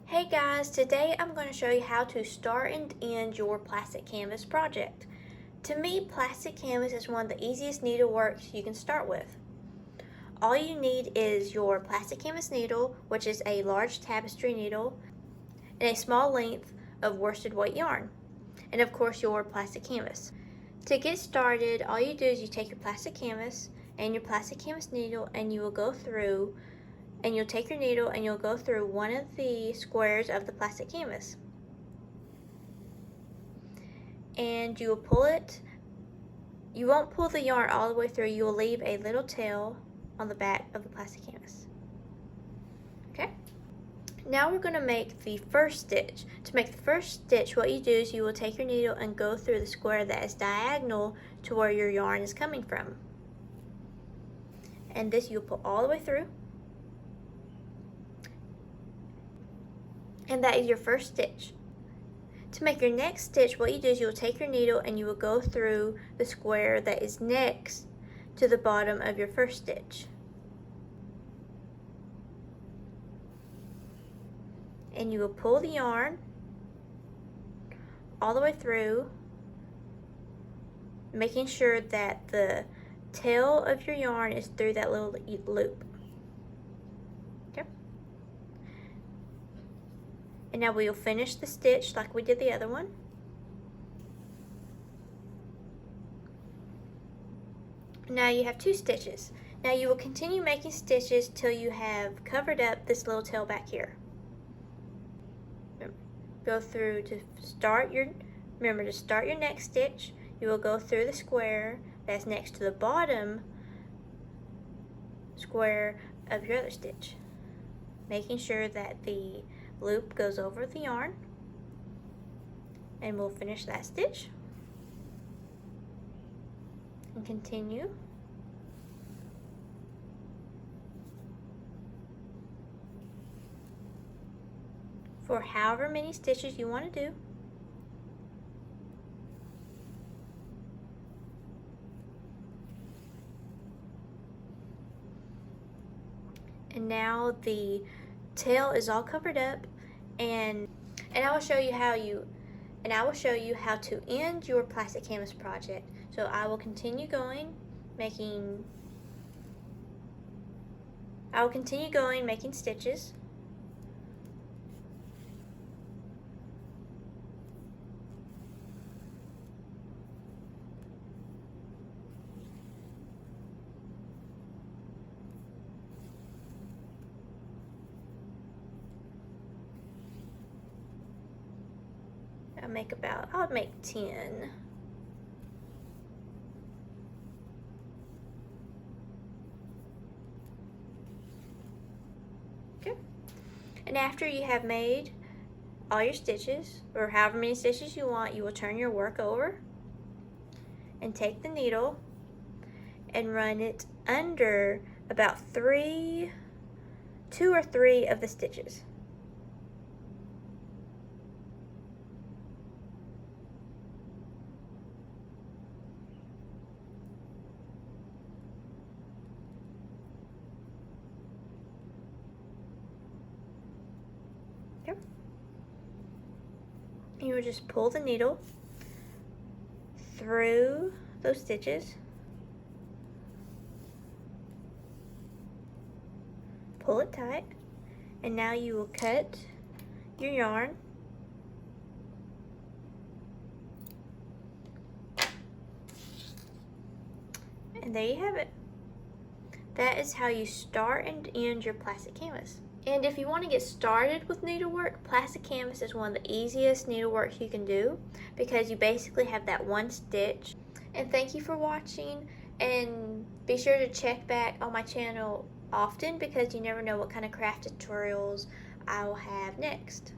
Hey guys, today I'm going to show you how to start and end your plastic canvas project. To me, plastic canvas is one of the easiest needleworks you can start with. All you need is your plastic canvas needle, which is a large tapestry needle, and a small length of worsted weight yarn, and of course your plastic canvas. To get started, all you do is you take your plastic canvas and your plastic canvas needle and you will go through and you'll take your needle and you'll go through one of the squares of the plastic canvas. And you will pull it. You won't pull the yarn all the way through, you will leave a little tail on the back of the plastic canvas. Okay? Now we're going to make the first stitch. To make the first stitch, what you do is you will take your needle and go through the square that is diagonal to where your yarn is coming from. And this you'll pull all the way through. And that is your first stitch. To make your next stitch, what you do is you'll take your needle and you will go through the square that is next to the bottom of your first stitch. And you will pull the yarn all the way through, making sure that the tail of your yarn is through that little loop. Okay? And now we'll finish the stitch like we did the other one. Now you have two stitches. Now you will continue making stitches till you have covered up this little tail back here. Go through to start your, remember to start your next stitch, you will go through the square that's next to the bottom square of your other stitch, making sure that the loop goes over the yarn, and we'll finish that stitch and continue. For however many stitches you want to do. And now the tail is all covered up, and I will show you how to end your plastic canvas project. So I will continue going making stitches. I'll make 10. Okay. And after you have made all your stitches, or however many stitches you want, you will turn your work over and take the needle and run it under about 2 or 3 of the stitches. You will just pull the needle through those stitches, pull it tight, and now you will cut your yarn and there you have it. That is how you start and end your plastic canvas. And if you want to get started with needlework, plastic canvas is one of the easiest needleworks you can do because you basically have that one stitch. And thank you for watching, and be sure to check back on my channel often because you never know what kind of craft tutorials I will have next.